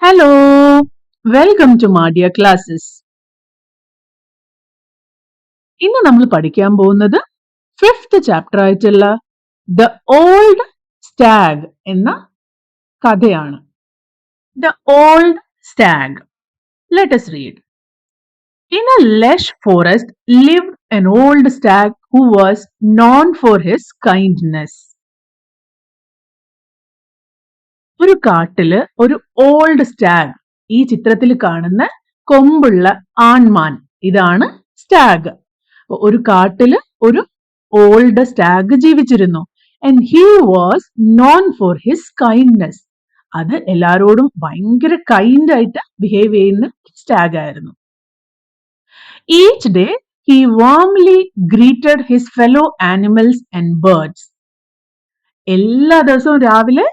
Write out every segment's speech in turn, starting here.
Hello, welcome to മാഡിയ classes. ഇന്ന് നമ്മൾ പഠിക്കാൻ പോകുന്നത് ഫിഫ്ത് ചാപ്റ്റർ ആയിട്ടുള്ള ദ ഓൾഡ് സ്റ്റാഗ് എന്ന കഥയാണ്. The old stag. Let us read. In a lush forest lived an old stag who was known for his kindness. ഒരു കാട്ടില് ഒരു ഓൾഡ് സ്റ്റാഗ്, ഈ ചിത്രത്തിൽ കാണുന്ന കൊമ്പുള്ള ആൺമാൻ, ഇതാണ് സ്റ്റാഗ്. ഒരു കാട്ടില് ഒരു ഓൾഡ് സ്റ്റാഗ് ജീവിച്ചിരുന്നു. And he was known for his kindness. അത് എല്ലാരോടും ഭയങ്കര കൈൻഡ് ആയിട്ട് ബിഹേവ് ചെയ്യുന്ന സ്റ്റാഗ് ആയിരുന്നു. Each day he warmly greeted his fellow animals and birds. എല്ലാ ദിവസവും രാവിലെ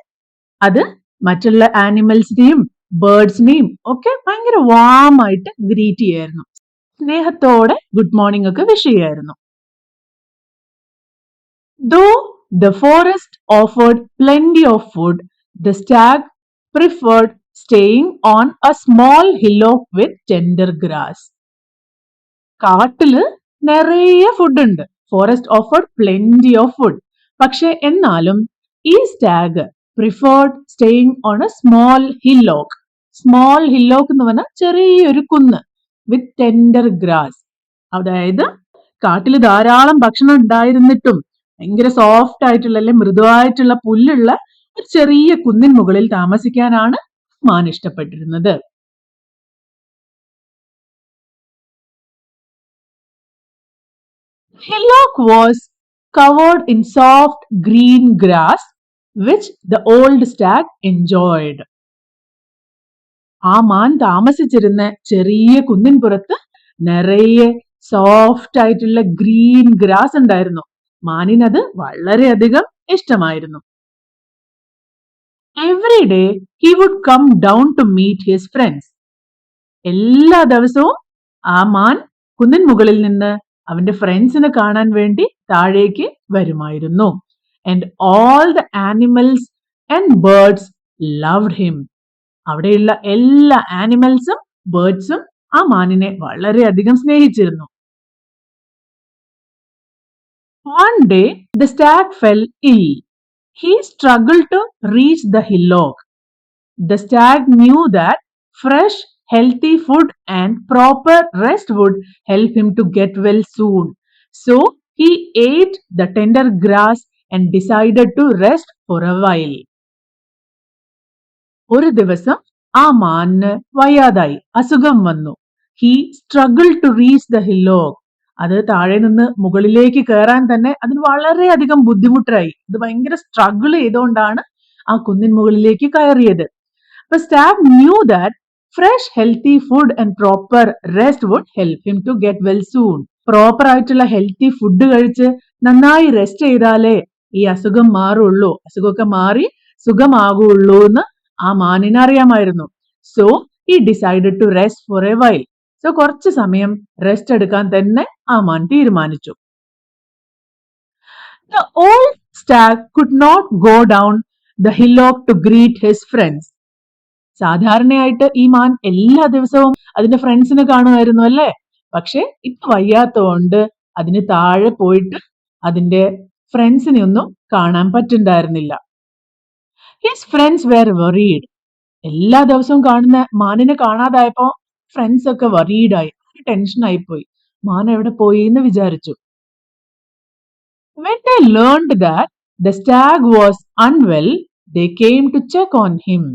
അത് മറ്റുള്ള ആനിമൽസിനെയും ബേർഡ്സിനെയും ഒക്കെ ഭയങ്കര വാം ആയിട്ട് ഗ്രീറ്റ് ചെയ്യായിരുന്നു. സ്നേഹത്തോടെ ഗുഡ് മോർണിംഗ് ഒക്കെ വിഷ് ചെയ്യായിരുന്നു. Though the forest offered plenty of food, the stag preferred staying on a small hillock with tender grass. കാട്ടില് നിറയെ ഫുഡ് ഉണ്ട്. Forest offered plenty of food. പക്ഷെ എന്നാലും ഈ stag preferred staying on a small hillock. Small hillock എന്ന് പറഞ്ഞാൽ ചെറിയൊരു കുന്ന് വിത്ത് ടെൻഡർ ഗ്രാസ്. അതായത് കാട്ടിൽ ധാരാളം ഭക്ഷണം ഉണ്ടായിരുന്നിട്ടും ഭയങ്കര സോഫ്റ്റ് ആയിട്ടുള്ള അല്ലെ മൃദുവായിട്ടുള്ള പുല്ലുള്ള ഒരു ചെറിയ കുന്നിൻ മുകളിൽ താമസിക്കാനാണ് മാൻ ഇഷ്ടപ്പെട്ടിരുന്നത്. Hillock was covered in soft green grass which the old stag enjoyed. ആ മാൻ താമസിച്ചിരുന്ന ചെറിയ കുന്നിൻ പുറത്ത് നിറയെ സോഫ്റ്റ് ആയിട്ടുള്ള ഗ്രീൻ ഗ്രാസ് ഉണ്ടായിരുന്നു. മാനിനത് വളരെയധികം ഇഷ്ടമായിരുന്നു. Every day he would come down to meet his friends. എല്ലാ ദിവസവും ആ മാൻ കുന്നിൻ മുകളിൽ നിന്ന് അവന്റെ ഫ്രണ്ട്സിനെ കാണാൻ വേണ്ടി താഴേക്ക് വരുമായിരുന്നു. And all the animals and birds loved him. അവിടെയുള്ള എല്ലാ ആനിമൽസും ബേർഡ്സും ആ മാനിനെ വളരെയധികം സ്നേഹിച്ചിരുന്നു. One day the stag fell ill. He struggled to reach the hillock. The stag knew that fresh, healthy food and proper rest would help him to get well soon. So he ate the tender grass and decided to rest for a while. ഒരു ദിവസം ആ മാനിന് വയ്യാതായി, അസുഖം വന്നു. He struggle to reach the hillock. അത് താഴെ നിന്ന് മുകളിലേക്ക് കയറാൻ തന്നെ അതിന് വളരെയധികം ബുദ്ധിമുട്ടായി. അത് ഭയങ്കര സ്ട്രഗിൾ ചെയ്തുകൊണ്ടാണ് ആ കുന്നിൻ മുകളിലേക്ക് കയറിയത്. അപ്പൊ stag knew that fresh healthy food and proper rest would help him to get well soon. Proper ആയിട്ടുള്ള ഹെൽത്തി ഫുഡ് കഴിച്ച് നന്നായി റെസ്റ്റ് ചെയ്താലേ ഈ അസുഖം മാറുള്ളൂ, അസുഖമൊക്കെ മാറി സുഖമാകുള്ളൂ എന്ന് ആ മാനിനെ അറിയാമായിരുന്നു. So he decided to rest for a while. So കുറച്ച് സമയം റെസ്റ്റ് എടുക്കാൻ തന്നെ ആ മാൻ തീരുമാനിച്ചു. The old stag could not go down the hillock to greet his friends. സാധാരണയായിട്ട് ഈ മാൻ എല്ലാ ദിവസവും അതിന്റെ ഫ്രണ്ട്സിനെ കാണുമായിരുന്നു അല്ലേ? പക്ഷെ ഇപ്പൊ വയ്യാത്തോണ്ട് അതിന് താഴെ പോയിട്ട് അതിന്റെ ഫ്രണ്ട്സിനെ ഒന്നും കാണാൻ പറ്റുണ്ടായിരുന്നില്ല. His friends were worried. എല്ലാ ദിവസവും കാണുന്ന മാനിനെ കാണാതായപ്പോ ഫ്രണ്ട്സ് ഒക്കെ വറീഡായി, ടെൻഷൻ ആയിപ്പോയി. മാൻ എവിടെ പോയി എന്ന് വിചാരിച്ചു. When they learned that the stag was unwell, they came to check on him.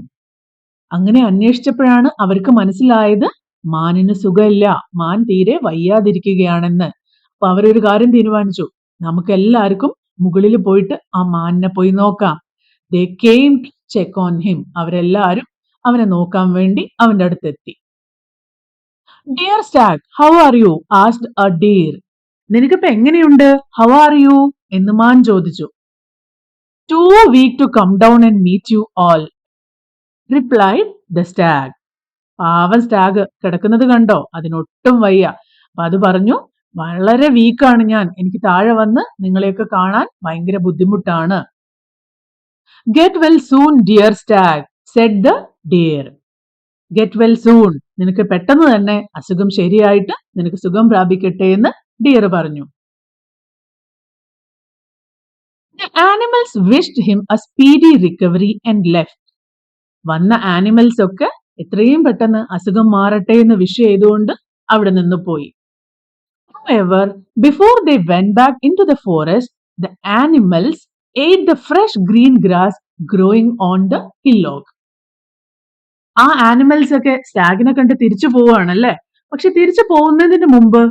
അങ്ങനെ അന്വേഷിച്ചപ്പോഴാണ് അവർക്ക് മനസ്സിലായത് മാനിന് സുഖമില്ല, മാൻ തീരെ വയ്യാതിരിക്കുകയാണെന്ന്. അപ്പൊ അവരൊരു കാര്യം തീരുമാനിച്ചു, നമുക്ക് എല്ലാവർക്കും മുകളിൽ പോയിട്ട് ആ മാനിനെ പോയി നോക്കാം. They came to check on him. അവരെല്ലാരും അവനെ നോക്കാൻ വേണ്ടി അവന്റെ അടുത്തെത്തി. Dear stag, how are you? asked a deer. നിനക്കിപ്പോ എങ്ങനെയുണ്ട്? How are you? എന്ന് മാൻ ചോദിച്ചു. Too weak to come down and meet you all, replied the stag. പാവം സ്റ്റാഗ് കിടക്കുന്നത് കണ്ടോ? അതിനൊട്ടും വയ്യ. അപ്പൊ അത് പറഞ്ഞു, വളരെ വീക്കാണ് ഞാൻ, എനിക്ക് താഴെ വന്ന് നിങ്ങളെയൊക്കെ കാണാൻ ഭയങ്കര ബുദ്ധിമുട്ടാണ്. Get well soon, dear stag, said the deer. Get well soon, നിനക്ക് പെട്ടെന്ന് തന്നെ അസുഖം ശരിയായിട്ട് നിനക്ക് സുഖം പ്രാപിക്കട്ടെ എന്ന് ഡിയർ പറഞ്ഞു. The animals wished him a speedy recovery and left. വന്ന ആനിമൽസ് ഒക്കെ എത്രയും പെട്ടെന്ന് അസുഖം മാറട്ടെ എന്ന് വിഷ് ചെയ്തുകൊണ്ട് അവിടെ നിന്ന് പോയി. However, before they went back into the forest, the animals ate the fresh green grass growing on the hillock. ആ ആനിമൽസ് ഒക്കെ സ്റ്റാഗിനെ കണ്ട് തിരിച്ചു പോവുകയാണല്ലേ. പക്ഷെ തിരിച്ചു പോകുന്നതിന് മുമ്പ്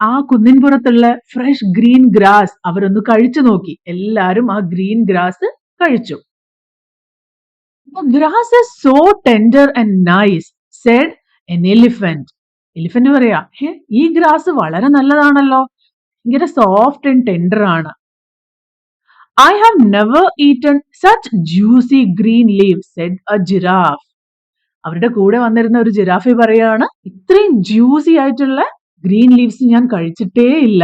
ആ കുന്നിൻപുറത്തുള്ള ഫ്രഷ് ഗ്രീൻ ഗ്രാസ് അവരൊന്ന് കഴിച്ചു നോക്കി. എല്ലാരും ആ ഗ്രീൻ ഗ്രാസ് കഴിച്ചു. The grass is so tender and nice, said an elephant. Elephant പറയാ, ഈ ഗ്രാസ് വളരെ നല്ലതാണല്ലോ, ഭയങ്കര സോഫ്റ്റ് ആൻഡ് ടെൻഡർ ആണ്. I have never eaten such juicy green leaves, said a giraffe. അവരുടെ കൂടെ വന്നിരുന്ന ഒരു ജിറാഫി പറയാണ്, ഇത്രയും ജ്യൂസി ആയിട്ടുള്ള ഗ്രീൻ ലീവ്സ് ഞാൻ കഴിച്ചിട്ടേ ഇല്ല.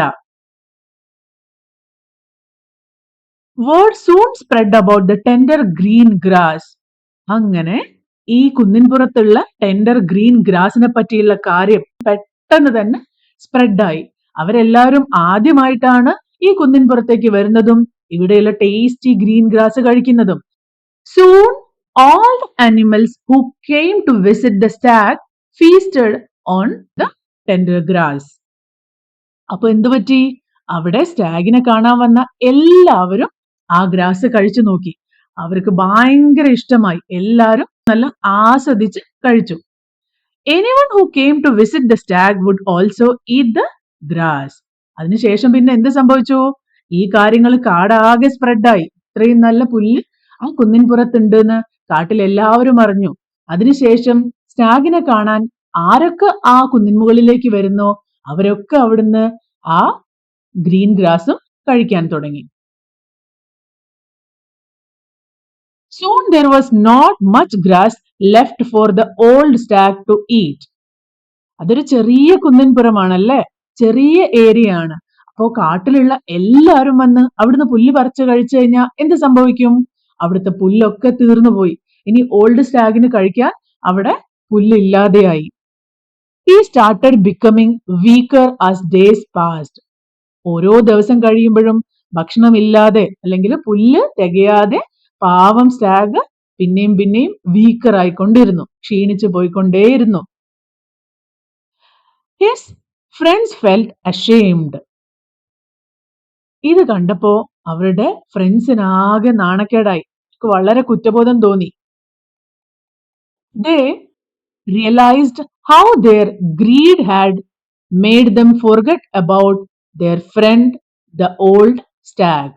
Word soon spread about the tender green grass. അങ്ങനെ ഈ കുന്നിൻപുറത്തുള്ള ടെൻഡർ ഗ്രീൻ ഗ്രാസിനെ പറ്റിയുള്ള കാര്യം പെട്ടെന്ന് തന്നെ സ്പ്രെഡായി. അവരെല്ലാവരും ആദ്യമായിട്ടാണ് ഈ കുന്നിൻപുറത്തേക്ക് വരുന്നതും ഇവിടെയുള്ള ടേസ്റ്റി ഗ്രീൻ ഗ്രാസ് കഴിക്കുന്നതും. Soon all the animals who came to visit the stag feasted on the tender grass. അപ്പൊ എന്തു പറ്റി? അവിടെ സ്റ്റാഗിനെ കാണാൻ വന്ന എല്ലാവരും ആ ഗ്രാസ് കഴിച്ചു നോക്കി. അവർക്ക് ഭയങ്കര ഇഷ്ടമായി. എല്ലാരും നല്ല ആസ്വദിച്ച് കഴിച്ചു. Anyone who came to visit the stag would also eat the grass. അതിനുശേഷം പിന്നെ എന്ത് സംഭവിച്ചു? ഈ കാര്യങ്ങൾ കാടാകെ സ്പ്രെഡായി. ഇത്രയും നല്ല പുല്ല് ആ കുന്നിൻപുറത്തുണ്ട് എന്ന് കാട്ടിൽ എല്ലാവരും അറിഞ്ഞു. അതിനുശേഷം സ്റ്റാഗിനെ കാണാൻ ആരൊക്കെ ആ കുന്നിൻമുകളിലേക്ക് വരുന്നോ അവരൊക്കെ അവിടുന്ന് ആ ഗ്രീൻ ഗ്രാസും കഴിക്കാൻ തുടങ്ങി. Soon there was not much grass left for the old stag to eat. അതൊരു ചെറിയ കുന്നിൻപുറമാണല്ലേ, ചെറിയ ഏരിയ ആണ്. അപ്പോ കാട്ടിലുള്ള എല്ലാവരും വന്ന് അവിടുന്ന് പുല്ല് പറിച്ചു കഴിച്ചു കഴിഞ്ഞാൽ എന്ത് സംഭവിക്കും? അവിടുത്തെ പുല്ലൊക്കെ തീർന്നു പോയി. ഇനി ഓൾഡ് സ്റ്റാഗിന് കഴിക്കാൻ അവിടെ പുല്ലില്ലാതെയായി. He started becoming weaker as days passed. ഓരോ ദിവസം കഴിയുമ്പോഴും ഭക്ഷണമില്ലാതെ അല്ലെങ്കിൽ പുല്ല് തികയാതെ പാവം സ്റ്റാഗ് പിന്നെയും പിന്നെയും വീക്കർ ആയിക്കൊണ്ടിരുന്നു, ക്ഷീണിച്ചു പോയിക്കൊണ്ടേയിരുന്നു. His friends felt ashamed. ഇത് കണ്ടപ്പോ അവരുടെ ഫ്രണ്ട്സിനാകെ നാണക്കേടായി, വളരെ കുറ്റബോധം തോന്നി. They realized how their greed had made them forget about their friend the old stag.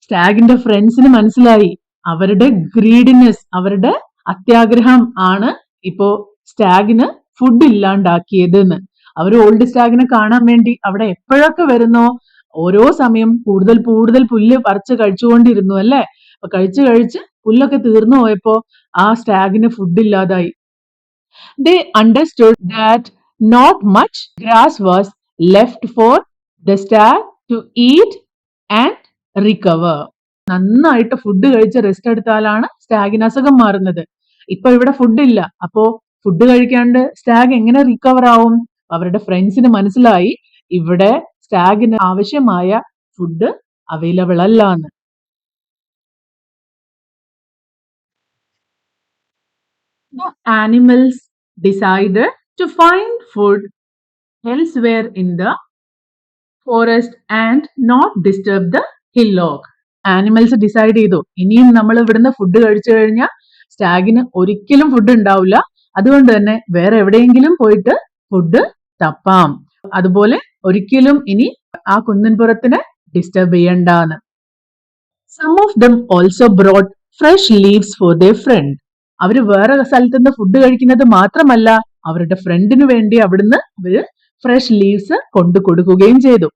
സ്റ്റാഗിന്റെ ഫ്രണ്ട്സിന് മനസ്സിലായി അവരുടെ ഗ്രീഡിനെസ്, അവരുടെ അത്യാഗ്രഹം ആണ് ഇപ്പോ സ്റ്റാഗിന് ഫുഡ് ഇല്ലാണ്ടാക്കിയതെന്ന്. അവർ ഓൾഡ് സ്റ്റാഗിനെ കാണാൻ വേണ്ടി അവിടെ എപ്പോഴൊക്കെ വരുന്നോ ഓരോ സമയം കൂടുതൽ കൂടുതൽ പുല്ല് പറിച്ച് കഴിച്ചുകൊണ്ടിരുന്നു അല്ലേ. അപ്പൊ കഴിച്ച് പുല്ലൊക്കെ തീർന്നു പോയപ്പോ ആ സ്റ്റാഗിന് ഫുഡ് ഇല്ലാതായി. They understood that not much grass was left for the stag to eat and recover. നന്നായിട്ട് ഫുഡ് കഴിച്ച് റെസ്റ്റ് എടുത്താലാണ് സ്റ്റാഗിന് അസുഖം മാറുന്നത്. ഇപ്പൊ ഇവിടെ ഫുഡ് ഇല്ല, അപ്പോ ഫുഡ് കഴിക്കാണ്ട് സ്റ്റാഗ് എങ്ങനെ റിക്കവർ ആവും? അവരുടെ ഫ്രണ്ട്സിന് മനസ്സിലായി ഇവിടെ സ്റ്റാഗിന് ആവശ്യമായ ഫുഡ് അവൈലബിൾ അല്ല എന്ന്. The animals decided to find food elsewhere in the forest and not disturb the hillock. Animals decide ചെയ്തു ഇനിയും നമ്മൾ ഇവിടുന്ന് ഫുഡ് കഴിച്ചു കഴിഞ്ഞാൽ സ്റ്റാഗിന് ഒരിക്കലും ഫുഡ് ഉണ്ടാവില്ല, അതുകൊണ്ട് തന്നെ വേറെ എവിടെയെങ്കിലും പോയിട്ട് ഫുഡ് തപ്പാം. അതുപോലെ ഒരിക്കലും ഇനി ആ കുന്നിൻപുറത്തിനെ disturb ചെയ്യണ്ടാന്ന്. Some of them also brought fresh leaves for their friend. അവര് വേറെ സ്ഥലത്ത് നിന്ന് ഫുഡ് കഴിക്കുന്നത് മാത്രമല്ല അവരുടെ ഫ്രണ്ടിന് വേണ്ടി അവിടുന്ന് അവര് ഫ്രഷ് ലീവ്സ് കൊണ്ടു കൊടുക്കുകയും ചെയ്തു.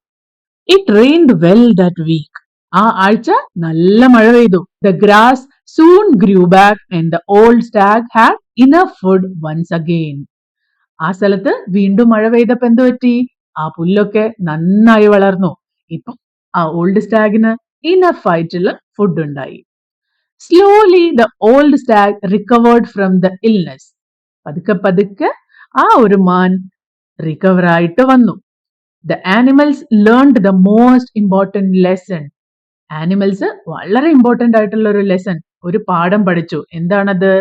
It rained well that week. ആ ആഴ്ച നല്ല മഴ പെയ്തു. The grass soon grew back and the old stag had enough food once again. ആ സ്ഥലത്ത് വീണ്ടും മഴ പെയ്തപ്പോ എന്ത് പറ്റി? ആ പുല്ലൊക്കെ നന്നായി വളർന്നു. ഇപ്പൊ ആ ഓൾഡ് സ്റ്റാഗിന് ഇനഫ് ആയിട്ടുള്ള ഫുഡ് ഉണ്ടായി. Slowly the old stag recovered from the illness. പതുക്കെ പതുക്കെ ആ ഒരു മാൻ റിക്കവർ ആയിട്ട് വന്നു. The animals learned the most important lesson. Animals വളരെ ഇമ്പോർട്ടന്റ് ആയിട്ടുള്ള ഒരു ലെസൺ, ഒരു പാഠം പഠിച്ചു. എന്താണത്?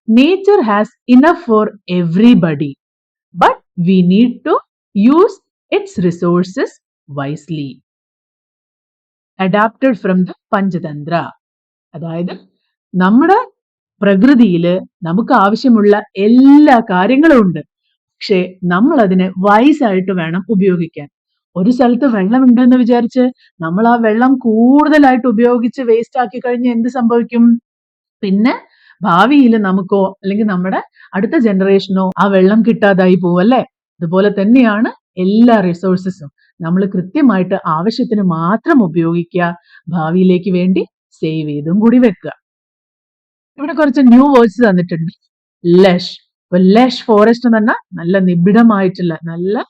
Nature has enough for everybody, but we need to use its resources wisely. Adapted from the Panchatantra. അതായത് നമ്മുടെ പ്രകൃതിയിൽ നമുക്ക് ആവശ്യമുള്ള എല്ലാ കാര്യങ്ങളും ഉണ്ട്. പക്ഷെ നമ്മൾ അതിനെ വൈസായിട്ട് വേണം ഉപയോഗിക്കാൻ. ഒരു സ്ഥലത്ത് വെള്ളം ഉണ്ടെന്ന് വിചാരിച്ച് നമ്മൾ ആ വെള്ളം കൂടുതലായിട്ട് ഉപയോഗിച്ച് വേസ്റ്റ് ആക്കി കഴിഞ്ഞാൽ എന്ത് സംഭവിക്കും? പിന്നെ ഭാവിയിൽ നമുക്കോ അല്ലെങ്കിൽ നമ്മുടെ അടുത്ത ജനറേഷനോ ആ വെള്ളം കിട്ടാതായി പോവല്ലേ? അതുപോലെ തന്നെയാണ് എല്ലാ റിസോഴ്സസും. നമ്മൾ കൃത്യമായിട്ട് ആവശ്യത്തിന് മാത്രം ഉപയോഗിക്കുക, ഭാവിയിലേക്ക് വേണ്ടി സേവ് ചെയ്തും കൂടി വെക്കുക. ഇവിടെ കുറച്ച് ന്യൂ വേർഡ്സ് തന്നിട്ടുണ്ട്. ലഷ്. ഇപ്പൊ ലഷ് ഫോറസ്റ്റ് എന്ന് പറഞ്ഞാൽ നല്ല നിബിഡമായിട്ടുള്ള, നല്ല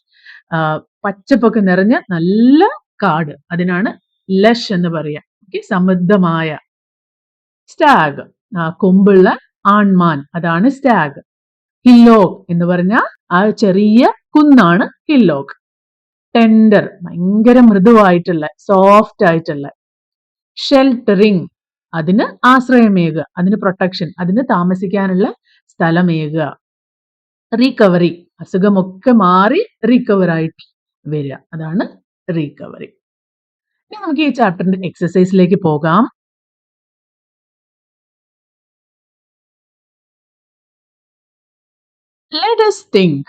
പച്ചപ്പൊക്കെ നിറഞ്ഞ നല്ല കാട്, അതിനാണ് ലഷ് എന്ന് പറയാ. സമൃദ്ധമായ. സ്റ്റാഗ്, കൊമ്പുള്ള ആൺമാൻ, അതാണ് സ്റ്റാഗ്. ഹില്ലോക്ക് എന്ന് പറഞ്ഞാൽ ആ ചെറിയ കുന്നാണ് ഹില്ലോക്ക്. ടെൻഡർ, ഭയങ്കര മൃദുവായിട്ടുള്ള, സോഫ്റ്റ് ആയിട്ടുള്ള. ഷെൽട്ടറിങ്, അതിന് ആശ്രയമേകുക, അതിന് പ്രൊട്ടക്ഷൻ, അതിന് താമസിക്കാനുള്ള സ്ഥലമേകുക. റീകവറി, അസുഖമൊക്കെ മാറി റീകവർ ആയിട്ട് വരിക, അതാണ് റീകവറി. ഇനി നമുക്ക് ഈ ചാപ്റ്ററിന്റെ എക്സസൈസിലേക്ക് പോകാം. Let us think.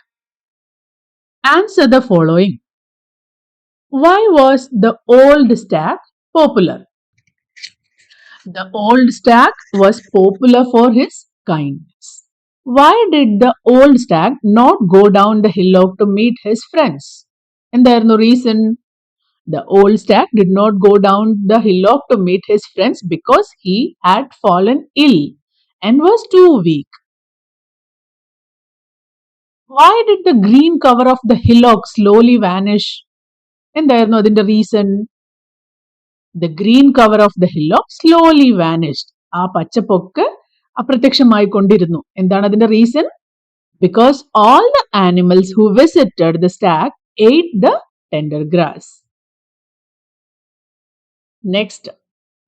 Answer the following. Why was the old stag popular? The old stag was popular for his kindness. Why did the old stag not go down the hillock to meet his friends? എന്തായിരുന്നു reason? The old stag did not go down the hillock to meet his friends because he had fallen ill and was too weak. Why did the green cover of the hillock slowly vanish? എന്തായിരുന്നു അതിന്റെ reason? The green cover of the hillock slowly vanished. ആ പച്ചപ്പൊക്കെ അപ്രത്യക്ഷമായി കൊണ്ടിരുന്നു. എന്താണ് അതിന്റെ reason? Because all the animals who visited the stag ate the tender grass. Next,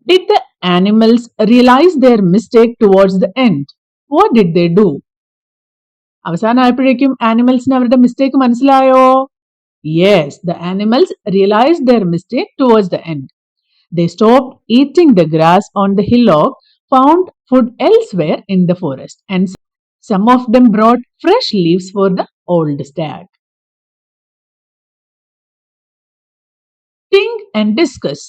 did the animals realize their mistake towards the end? What did they do? അവസാനമായപ്പോഴേക്കും ആനിമൽസിന് അവരുടെ mistake മനസ്സിലായോ? Yes, the animals realized their mistake towards the end. They stopped eating the grass on the hillock, found food elsewhere in the forest, and some of them brought fresh leaves for the old stag. Think and discuss.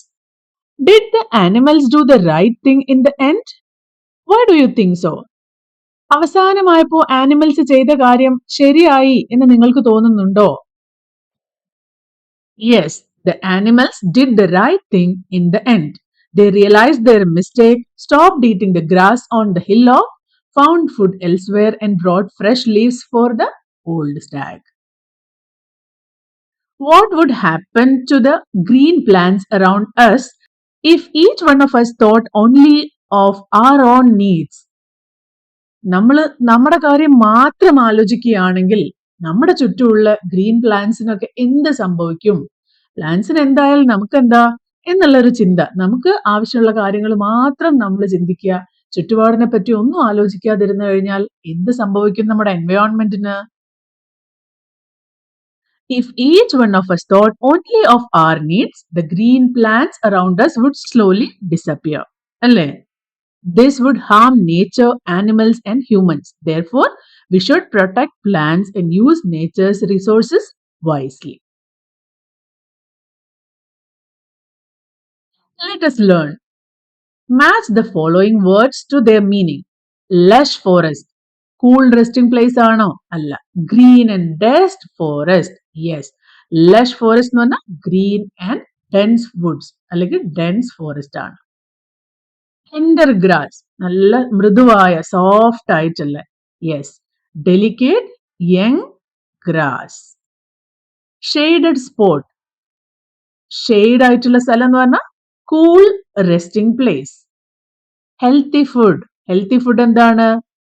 Did the animals do the right thing in the end? Why do you think so? അവസാനമായപ്പോ animals ചെയ്ത കാര്യം ശരിയായി എന്ന് നിങ്ങൾക്ക് തോന്നുന്നുണ്ടോ? Yes, the animals did the right thing in the end. They realized their mistake, stopped eating the grass on the hillock, found food elsewhere, and brought fresh leaves for the old stag. What would happen to the green plants around us if each one of us thought only of our own needs? നമ്മൾ നമ്മുടെ കാര്യം മാത്രം ആലോചിക്കുകയാണെങ്കിൽ നമ്മുടെ ചുറ്റുമുള്ള green പ്ലാന്റ്സിനൊക്കെ എന്ത് സംഭവിക്കും? പ്ലാന്റ്സിന് എന്തായാലും നമുക്ക് എന്താ എന്നുള്ളൊരു ചിന്ത, നമുക്ക് ആവശ്യമുള്ള കാര്യങ്ങൾ മാത്രം നമ്മൾ ചിന്തിക്കുക, ചുറ്റുപാടിനെ പറ്റി ഒന്നും ആലോചിക്കാതിരുന്നു കഴിഞ്ഞാൽ എന്ത് സംഭവിക്കും നമ്മുടെ എൻവയോൺമെന്റിന്? If each one of us thought only of our needs, the green plants around us would slowly disappear. അല്ലേ? This would harm nature, animals, and humans. Therefore, we should protect plants and use nature's resources wisely. Let us learn. Match the following words to their meaning. Lush forest. Cool resting place ആണോ? അല്ല. Green and dense forest. Yes. Lush forest എന്ന് പറഞ്ഞാൽ green and dense woods അല്ലെങ്കിൽ dense forest ആണ്. Tender grass, നല്ല മൃദുവായ soft ആയിട്ടുള്ള. Yes. Delicate young grass. Shaded spot, shade ആയിട്ടുള്ള സ്ഥലം എന്ന് പറഞ്ഞാൽ cool resting place. Healthy food, healthy food എന്താണ്?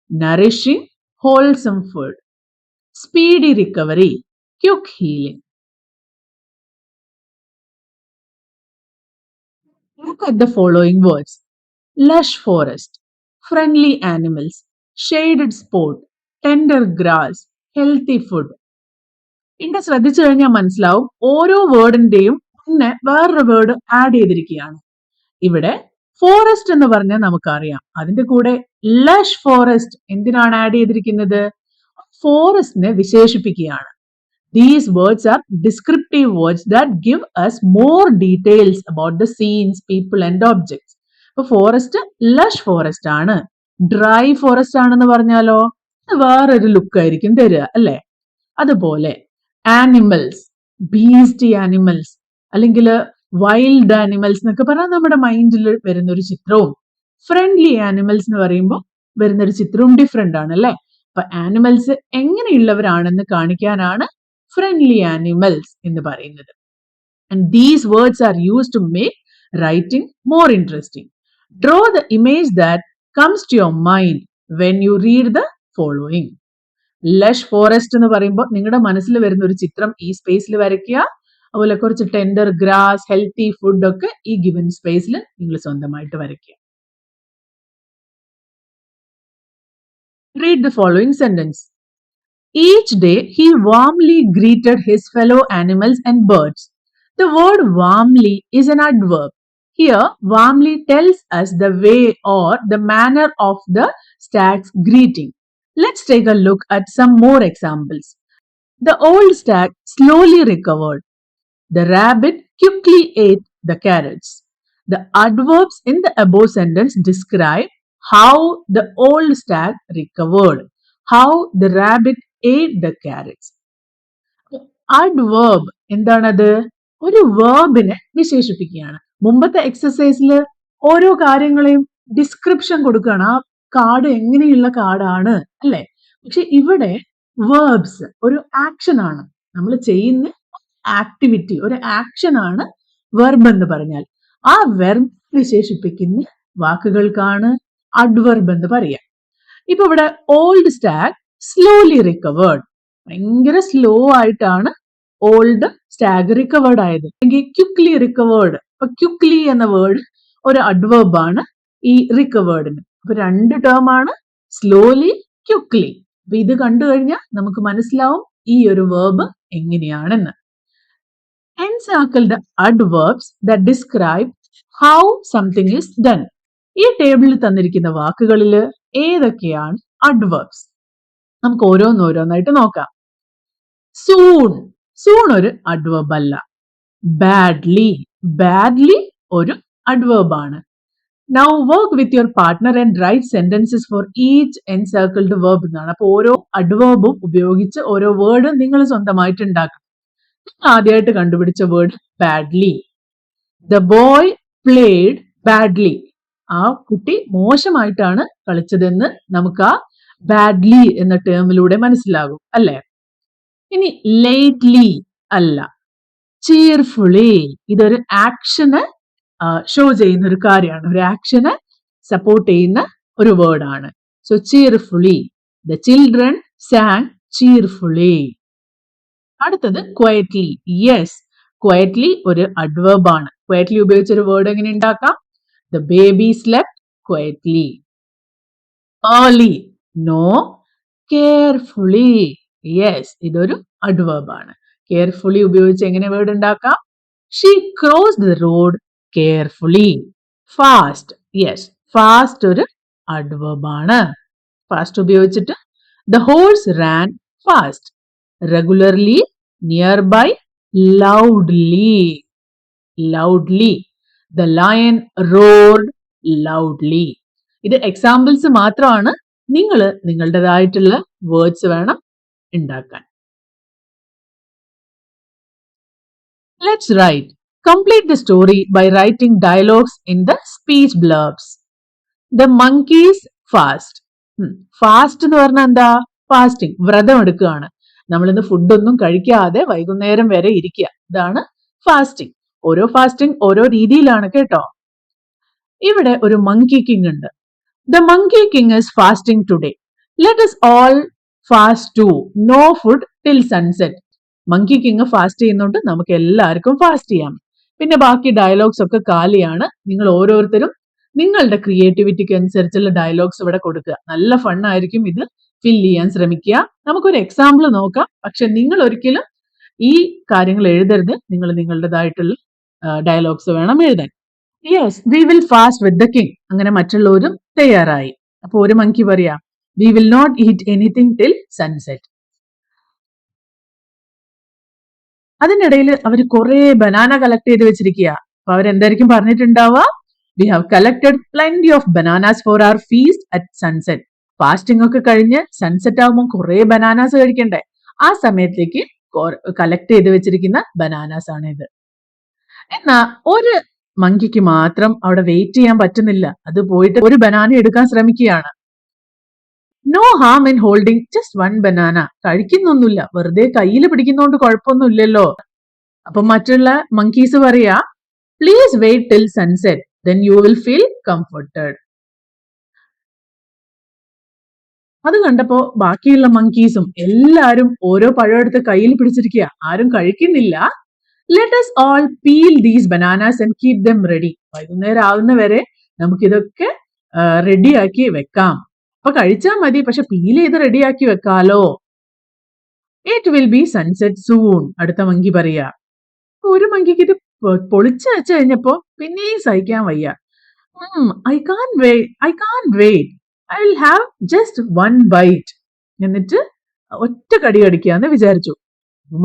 Nourishing wholesome food, speedy recovery, quick healing. Look at the following words: lush forest, friendly animals, shaded spot, tender grass, healthy food. ഇവിടെ ശ്രദ്ധിച്ചു കഴിഞ്ഞാൽ മനസ്സിലാവും ഓരോ വേർഡിന്റെയും മുന്നേ വേറൊരു വേർഡ് ആഡ് ചെയ്തിരിക്കുകയാണ്. ഇവിടെ ഫോറസ്റ്റ് എന്ന് പറഞ്ഞാൽ നമുക്കറിയാം. അതിന്റെ കൂടെ ലഷ് ഫോറസ്റ്റ് എന്തിനാണ് ആഡ് ചെയ്തിരിക്കുന്നത്? ഫോറസ്റ്റിനെ വിശേഷിപ്പിക്കുകയാണ്. These words are descriptive words that give us more details about the scenes, people and objects. അപ്പോൾ ഫോറസ്റ്റ് ലഷ് ഫോറസ്റ്റ് ആണ്. ഡ്രൈ ഫോറസ്റ്റ് ആണെന്ന് പറഞ്ഞാലോ വേറൊരു ലുക്ക് ആയിരിക്കും തരിക അല്ലെ? അതുപോലെ ആനിമൽസ്, ബീസ്റ്റി ആനിമൽസ് അല്ലെങ്കിൽ വൈൽഡ് ആനിമൽസ് എന്നൊക്കെ പറഞ്ഞാൽ നമ്മുടെ മൈൻഡിൽ വരുന്ന ഒരു ചിത്രവും, ഫ്രണ്ട്ലി ആനിമൽസ് എന്ന് പറയുമ്പോൾ വരുന്നൊരു ചിത്രവും ഡിഫറെന്റ് ആണ് അല്ലെ? അപ്പൊ ആനിമൽസ് എങ്ങനെയുള്ളവരാണെന്ന് കാണിക്കാനാണ് friendly animals എന്ന് പറയുന്നത്. And these words are used to make writing more interesting. Draw the image that comes to your mind when you read the following. Lush forest എന്ന് പറയുമ്പോൾ നിങ്ങളുടെ മനസ്സിൽ വരുന്ന ഒരു ചിത്രം ഈ സ്പേസിൽ വരയ്ക്കുക. അതുപോലെ കുറച്ച് ടെൻഡർ ഗ്രാസ്, ഹെൽത്തി ഫുഡ് ഒക്കെ ഈ ഗിവൻ സ്പേസിൽ നിങ്ങൾ സ്വന്തമായിട്ട് വരയ്ക്കുക. Read the following sentence. Each day he warmly greeted his fellow animals and birds. The word warmly is an adverb. Here, warmly tells us the way or the manner of the stag's greeting. Let's take a look at some more examples. The old stag slowly recovered. The rabbit quickly ate the carrots. The adverbs in the above sentence describe how the old stag recovered, how the rabbit ate the carrots. Adverb എന്താണത്? ഒരു വേർബിനെ വിശേഷിപ്പിക്കുകയാണ്. മുമ്പത്തെ എക്സസൈസിൽ ഓരോ കാര്യങ്ങളെയും description കൊടുക്കുകയാണ്. ആ card എങ്ങനെയുള്ള കാർഡാണ് അല്ലെ? പക്ഷെ ഇവിടെ വേർബ്സ് ഒരു ആക്ഷൻ ആണ്. നമ്മൾ ചെയ്യുന്ന ആക്ടിവിറ്റി, ഒരു ആക്ഷൻ ആണ് വെർബ് എന്ന് പറഞ്ഞാൽ. ആ വെർബ് വിശേഷിപ്പിക്കുന്ന വാക്കുകൾക്കാണ് അഡ്വർബ് എന്ന് പറയാം. ഇപ്പൊ ഇവിടെ ഓൾഡ് സ്റ്റാഗ് സ്ലോലി റിക്കവേർഡ്, ഭയങ്കര സ്ലോ ആയിട്ടാണ് ഓൾഡ് സ്റ്റാഗ് റിക്കവേർഡ് ആയത്. അല്ലെങ്കിൽ ക്വിക്ലി റിക്കവേർഡ്. അപ്പൊ ക്വിക്ലി എന്ന വേർഡ് ഒരു അഡ്വേർബ് ആണ് ഈ റിക്കവേർഡിന്. അപ്പൊ രണ്ട് ടേം ആണ്, സ്ലോലി, ക്വിക്ലി. അപ്പൊ ഇത് കണ്ടു കഴിഞ്ഞാൽ നമുക്ക് മനസ്സിലാവും ഈ ഒരു വേർബ് എങ്ങനെയാണെന്ന്. Encircle the adverbs that describe how something is done. ഈ ടേബിളിൽ തന്നിരിക്കുന്ന വാക്കുകളിൽ ഏതൊക്കെയാണ് അഡ്വേർബ്സ്? നമുക്ക് ഓരോന്നോരോന്നായിട്ട് നോക്കാം. സൂൺ, സൂൺ ഒരു അഡ്വേർബ് അല്ല. ബാഡ്ലി, ബാഡ്ലി ഒരു അഡ്വേർബ് ആണ്. Now work with your partner and write sentences for each encircled verb എന്നാണ്. അപ്പൊ ഓരോ അഡ്വേർബും ഉപയോഗിച്ച് ഓരോ വേർഡും നിങ്ങൾ സ്വന്തമായിട്ട് ഉണ്ടാക്കണം. ആദ്യമായിട്ട് കണ്ടുപിടിച്ച word badly. The boy played badly. ആ കുട്ടി മോശമായിട്ടാണ് കളിച്ചതെന്ന് നമുക്ക് ആ ബാഡ്ലി എന്ന ടേമിലൂടെ മനസ്സിലാകും അല്ലെ? ഇനി ലേറ്റ്ലി അല്ല, ചിയർഫുള്ളി. ഇതൊരു ആക്ഷന് ഷോ ചെയ്യുന്ന ഒരു കാര്യമാണ്, ഒരു ആക്ഷനെ സപ്പോർട്ട് ചെയ്യുന്ന ഒരു വേർഡാണ്. So cheerfully. The children sang cheerfully. അടുത്തത് ക്വയറ്റ്ലി. യെസ്, ക്വയറ്റ്ലി ഒരു അഡ്വേർബ് ആണ്. ക്വയറ്റ്ലി ഉപയോഗിച്ച് ഒരു വേർഡ് എങ്ങനെ ഉണ്ടാക്കാം? The baby slept quietly. Early, no. Carefully, yes, ഇതൊരു അഡ്വേർബ് ആണ്. കെയർഫുള്ളി ഉപയോഗിച്ച് എങ്ങനെ വേർഡ് ഉണ്ടാക്കാം? She crossed the road carefully. Fast, yes, fast ഒരു അഡ്വേർബ് ആണ്. ഫാസ്റ്റ് ഉപയോഗിച്ചിട്ട് the horse ran fast. Regularly, nearby, loudly, loudly. The lion roared loudly. ഇത് examples മാത്രമാണ്. നിങ്ങൾ നിങ്ങളുടേതായിട്ടുള്ള വേർഡ്സ് വേണം ഉണ്ടാക്കാൻ. Let's write. Complete the story by writing dialogues in the speech blurbs. The monkeys fast. Fast എന്ന് പറഞ്ഞാൽ എന്താ? Fasting, വ്രതം എടുക്കുകയാണ്. നമ്മളിന്ന് ഫുഡൊന്നും കഴിക്കാതെ വൈകുന്നേരം വരെ ഇരിക്കുക, ഇതാണ് ഫാസ്റ്റിംഗ്. ഓരോ ഫാസ്റ്റിംഗ് ഓരോ രീതിയിലാണ് കേട്ടോ. ഇവിടെ ഒരു മങ്കി കിങ് ഉണ്ട്. The monkey king is fasting today. Let us all fast too, no food till sunset. Monkey king fast ചെയ്യുന്നുണ്ട്, നമുക്ക് എല്ലാവർക്കും ഫാസ്റ്റ് ചെയ്യാം. പിന്നെ ബാക്കി ഡയലോഗ്സ് ഒക്കെ കാലിയാണ്. നിങ്ങൾ ഓരോരുത്തരും നിങ്ങളുടെ ക്രിയേറ്റിവിറ്റിക്ക് അനുസരിച്ചുള്ള ഡയലോഗ്സ് ഇവിടെ കൊടുക്കുക. നല്ല ഫണ്ണായിരിക്കും ഇത്. ഫിൽ ചെയ്യാൻ ശ്രമിക്കുക. നമുക്കൊരു എക്സാമ്പിൾ നോക്കാം. പക്ഷെ നിങ്ങൾ ഒരിക്കലും ഈ കാര്യങ്ങൾ എഴുതരുത്. നിങ്ങൾ നിങ്ങളുടേതായിട്ടുള്ള ഡയലോഗ്സ് വേണം എഴുതാൻ. Yes, we will fast with the king. അങ്ങനെ മറ്റുള്ളവരും തയ്യാറായി. അപ്പൊ ഒരു മങ്കി പറയാ, we will not eat anything till sunset. അതിനിടയിൽ അവർ കുറെ ബനാന കളക്ട് ചെയ്ത് വെച്ചിരിക്കുക. അപ്പൊ അവരെന്തായിരിക്കും പറഞ്ഞിട്ടുണ്ടാവുക? We have collected plenty of bananas for our feast at sunset. Fasting ഒക്കെ കഴിഞ്ഞ് സൺസെറ്റ് ആവുമ്പോൾ കുറെ ബനാനാസ് കഴിക്കണ്ടേ? ആ സമയത്തേക്ക് കളക്ട് ചെയ്ത് വെച്ചിരിക്കുന്ന ബനാനാസ് ആണ് ഇത്. എന്നാ ഒരു മങ്കിക്ക് മാത്രം അവിടെ വെയിറ്റ് ചെയ്യാൻ പറ്റുന്നില്ല. അത് പോയിട്ട് ഒരു ബനാന എടുക്കാൻ ശ്രമിക്കുകയാണ്. No harm in holding just one banana. കഴിക്കുന്നൊന്നുമില്ല, വെറുതെ കയ്യിൽ പിടിക്കുന്നോണ്ട് കുഴപ്പമൊന്നുമില്ലല്ലോ. അപ്പൊ മറ്റുള്ള മങ്കീസ് പറയാ, please wait till sunset, then you will feel comforted. അത് കണ്ടപ്പോ ബാക്കിയുള്ള മങ്കീസും എല്ലാരും ഓരോ പഴം എടുത്ത് കയ്യിൽ പിടിച്ചിരിക്കുക. ആരും കഴിക്കുന്നില്ല. Let us all peel these bananas and keep them ready. വൈകുന്നേരം ആവുന്നവരെ നമുക്കിതൊക്കെ റെഡിയാക്കി വെക്കാം. അപ്പൊ കഴിച്ചാൽ മതി, പക്ഷെ പീൽ ചെയ്ത് റെഡിയാക്കി വെക്കാലോ. It will be sunset soon. അടുത്ത മങ്കി പറയാ. ഒരു മങ്കിക്ക് ഇത് പൊളിച്ചു വെച്ച് കഴിഞ്ഞപ്പോ പിന്നെയും സഹിക്കാൻ വയ്യ. I can wait, I will have just one bite. എന്നിട്ട് ഒറ്റ കടി കടിക്കാന്ന് വിചാരിച്ചു.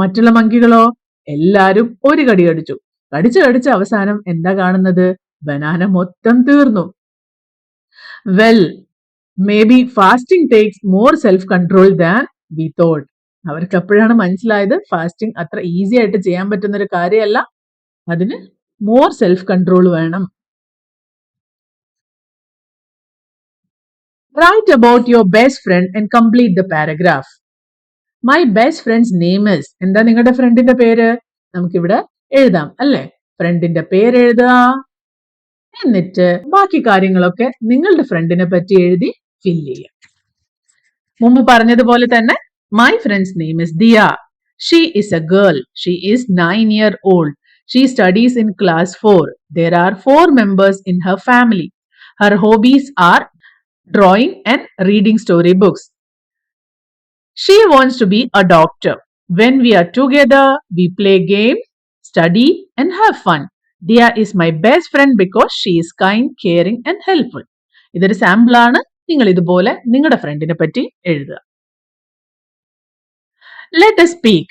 മറ്റുള്ള മങ്കികളോ എല്ലാരും ഒരു കടി കടിച്ചു. കടിച്ച് അവസാനം എന്താ കാണുന്നത്? ബനാന മൊത്തം തീർന്നു. Well, may be fasting takes more self control than we thought. അവർക്ക് അപ്പോഴാണ് മനസ്സിലായത് ഫാസ്റ്റിംഗ് അത്ര ഈസി ആയിട്ട് ചെയ്യാൻ പറ്റുന്ന ഒരു കാര്യമല്ല. അതിന് മോർ സെൽഫ് കൺട്രോൾ വേണം. Write about your best friend and complete the paragraph. My best friend's name is. എന്താ നിങ്ങളുടെ ഫ്രണ്ടിന്റെ പേര്? നമുക്കിവിടെ എഴുതാം അല്ലേ? ഫ്രണ്ടിന്റെ പേര് എഴുതുക. എന്നിട്ട് ബാക്കി കാര്യങ്ങളൊക്കെ നിങ്ങളുടെ ഫ്രണ്ടിനെ പറ്റി എഴുതി ഫിൽ ചെയ്യുക. മുമ്പ് പറഞ്ഞതുപോലെ തന്നെ my friend's name is Dia. She is a girl. She is 9 years old. She studies in class 4. There are 4 members in her family. Her hobbies are drawing and reading storybooks. She wants to be a doctor. When we are together, we play games, study and have fun. Dia is my best friend because she is kind, caring and helpful. ഇതൊരു sample ആണ്. നിങ്ങൾ ഇതുപോലെ നിങ്ങളുടെ ഫ്രണ്ടിനെ പറ്റി എഴുതുക. Let us speak.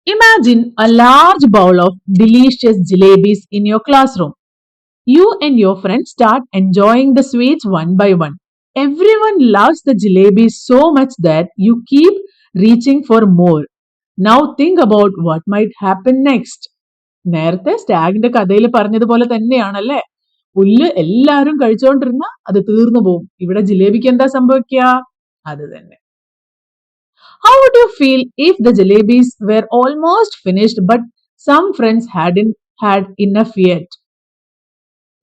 Imagine a large bowl of delicious jalebis in your classroom. You and your friends start enjoying the sweets one by one. Everyone loves the jalebis so much that you keep reaching for more. Now think about what might happen next. നേരത്തെ സ്റ്റാഗിന്റെ കഥയിൽ പറഞ്ഞതുപോലെ തന്നെയാണല്ലേ? പുല്ല് എല്ലാവരും കഴിച്ചുകൊണ്ടിരുന്ന അത് തീർന്നു പോകും. ഇവിടെ ജിലേബിക്ക് എന്താ സംഭവിക്കുക? അത് തന്നെ. How would you feel if the jalebis were almost finished but some friends hadn't had enough yet?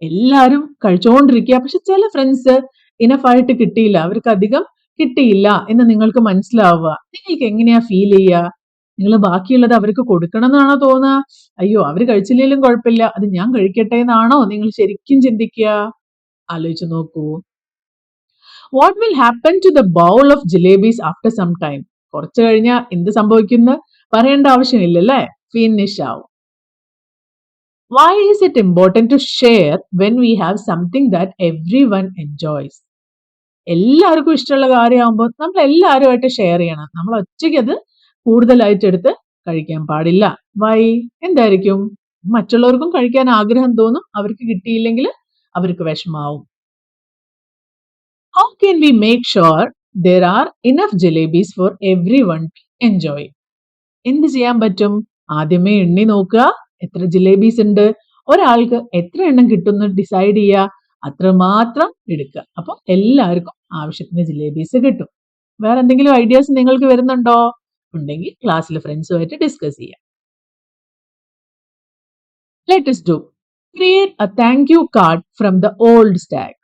എല്ലാരും കഴിച്ചുകൊണ്ടിരിക്കുക, പക്ഷെ ചില ഫ്രണ്ട്സ് ഇനഫ് ആയിട്ട് കിട്ടിയില്ല, അവർക്ക് അധികം കിട്ടിയില്ല എന്ന് നിങ്ങൾക്ക് മനസ്സിലാവുക. നിങ്ങൾക്ക് എങ്ങനെയാ ഫീൽ ചെയ്യുക? നിങ്ങൾ ബാക്കിയുള്ളത് അവർക്ക് കൊടുക്കണം എന്നാണോ തോന്നുക? അയ്യോ അവര് കഴിച്ചില്ലെങ്കിലും കുഴപ്പമില്ല, അത് ഞാൻ കഴിക്കട്ടെ എന്നാണോ നിങ്ങൾ ശരിക്കും ചിന്തിക്കുക? ആലോചിച്ച് നോക്കൂ. What will happen to the bowl of jalebis after some time? കുറച്ചു കഴിഞ്ഞാൽ എന്ത് സംഭവിക്കുന്നു പറയേണ്ട ആവശ്യമില്ലല്ലേ? ഫിനിഷ് ആവും. Why is it important to share when we have something that everyone enjoys? എല്ലാവർക്കും ഇഷ്ടമുള്ള കാര്യമാകുമ്പോൾ നമ്മൾ എല്ലാവരുമായിട്ട് ഷെയർ ചെയ്യണം. നമ്മൾ ഒറ്റയ്ക്ക് അത് കൂടുതലായിട്ട് എടുത്ത് കഴിക്കാൻ പാടില്ല. വൈ? എന്തായിരിക്കും? മറ്റുള്ളവർക്കും കഴിക്കാൻ ആഗ്രഹം തോന്നും, അവർക്ക് കിട്ടിയില്ലെങ്കിൽ അവർക്ക് വിഷമാവും. How can we make sure there are enough jalebis for everyone to enjoy? എന്ത് ചെയ്യാൻ പറ്റും? ആദ്യമേ എണ്ണി നോക്കുക, എത്ര ജിലേബീസ് ഉണ്ട്, ഒരാൾക്ക് എത്ര എണ്ണം കിട്ടുമെന്ന് ഡിസൈഡ് ചെയ്യുക, അത്രമാത്രം എടുക്കുക. അപ്പൊ എല്ലാവർക്കും ആവശ്യത്തിന് ജിലേബീസ് കിട്ടും. വേറെ എന്തെങ്കിലും ഐഡിയാസ് നിങ്ങൾക്ക് വരുന്നുണ്ടോ? ഉണ്ടെങ്കിൽ ക്ലാസ്സിലെ ഫ്രണ്ട്സുമായിട്ട് ഡിസ്കസ് ചെയ്യാം. Let us do. Create a thank you card from the old stack.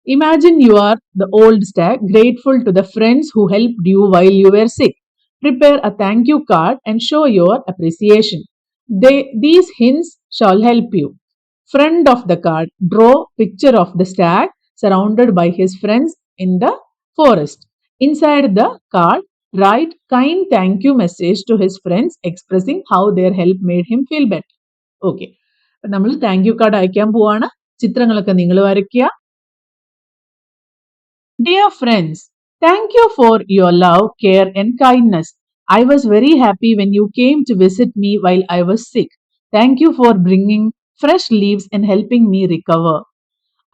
Imagine you are the old stag, grateful to the friends who helped you while you were sick. Prepare a thank you card and show your appreciation. These hints shall help you. Front of the card, draw picture of the stag surrounded by his friends in the forest. Inside the card, write kind thank you message to his friends expressing how their help made him feel better. Okay, നമ്മൾ thank you card അയക്കാൻ പോവാണ്. ചിത്രങ്ങളൊക്കെ നിങ്ങൾ വരയ്ക്കുക. Dear friends, thank you for your love, care, and kindness. I was very happy when you came to visit me while I was sick. Thank you for bringing fresh leaves and helping me recover.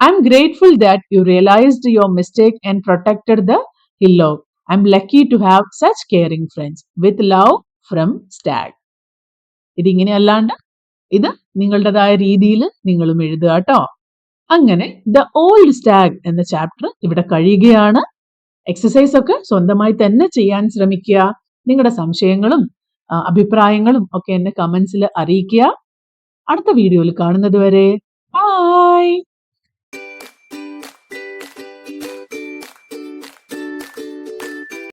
I'm grateful that you realized your mistake and protected the hillock. I'm lucky to have such caring friends. With love from Stag. ഇതിങ്ങനെ അല്ലാണ്ട് ഇത് നിങ്ങളുടേതായ രീതിയിൽ നിങ്ങളും എഴുതുക കേട്ടോ. അങ്ങനെ the old stag എന്ന ചാപ്റ്റർ ഇവിടെ കഴിയുകയാണ്. എക്സസൈസ് ഒക്കെ സ്വന്തമായി തന്നെ ചെയ്യാൻ ശ്രമിക്കുക. നിങ്ങളുടെ സംശയങ്ങളും അഭിപ്രായങ്ങളും ഒക്കെ എന്നെ കമന്റ്സിൽ അറിയിക്കുക. അടുത്ത വീഡിയോയിൽ കാണുന്നത് വരെ ബൈ.